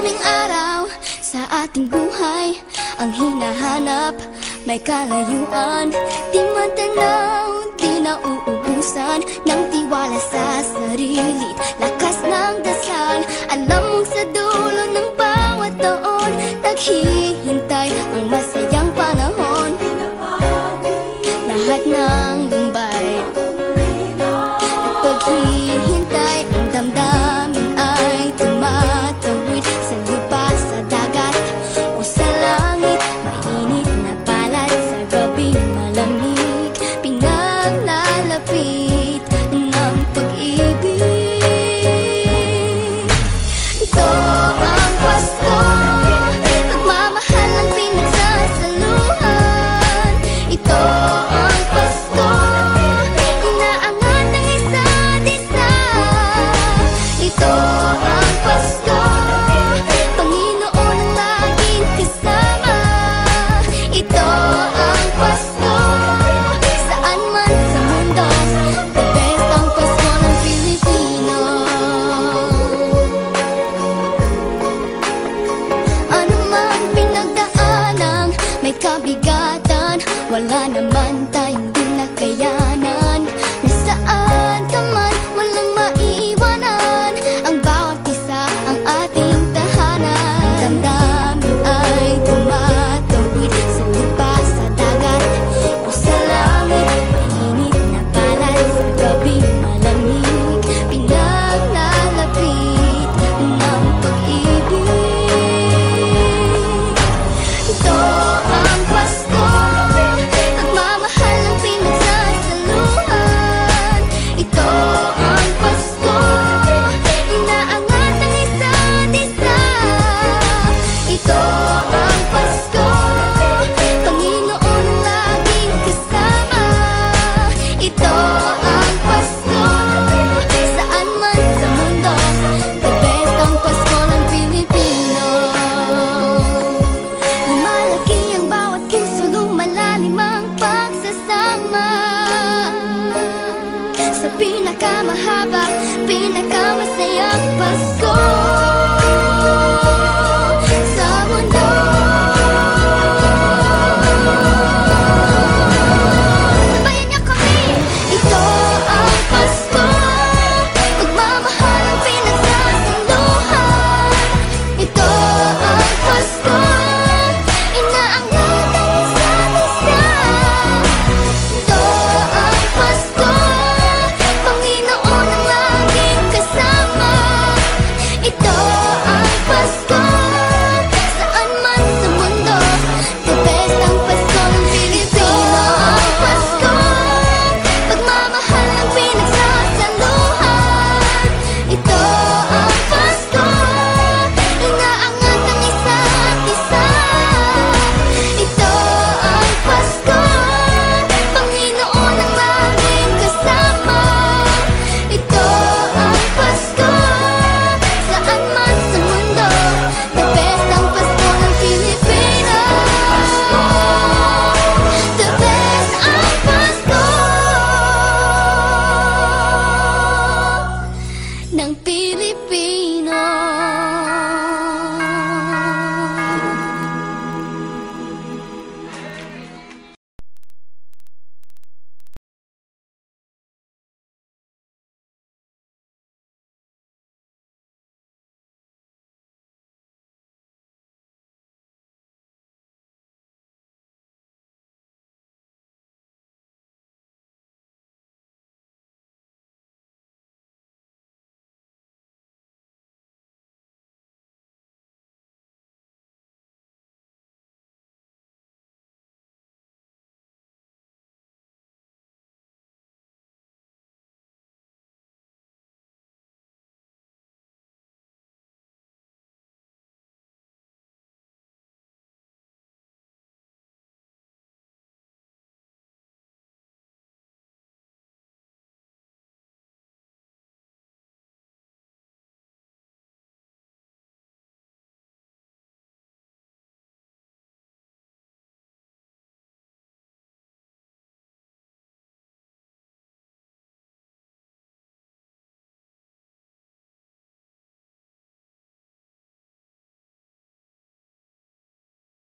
daming araw sa ating buhay ang hinahanap, may kalayuan. Di matanaw, di nauubusan ng tiwala sa sarili, lakas ng dasal. Alam mong sa dulo ng bawat taon naghihintay ang masayang panahon. Lahat ng lumbay at paghihintay, ang damdamin ay tumatawid sa lupa, sa dagat o sa langit. Mainit na palad sa gabi malamig, pinaglalapit ng pag-ibig. Ito ang Pasko, pagmamahal ang pinagsasaluhan. Ito ang Pasko, inaangat ng isa't isa. Ito ang Pasko, Panginoon ang laging kasama. Ito ang Pasko, saan man sa mundo, the best ang Pasko ng Pilipino. Ano mang pinagdaanan, may kabigatan, wala naman tayong di nakayanan. Nasaan ka man, walang maiiwanan, ang bawat isa ang ating tahanan. Damdamin ay tumatawid sa lupa, sa dagat o sa langit. Mainit na palad sa gabi malamig, pinaglalapit ng pag-ibig. Ito ang Pasko, pagmamahal ang pinagsasaluhan. Ito ang Pasko, inaangat ang isa't isa. Ito ang Pasko, Panginoon ang laging kasama. Ito ang Pasko, saan man sa mundo, the best ang Pasko ng Pilipino. Lumalaki ang bawat puso, lumalalim ang pagsasama sa pinakamahal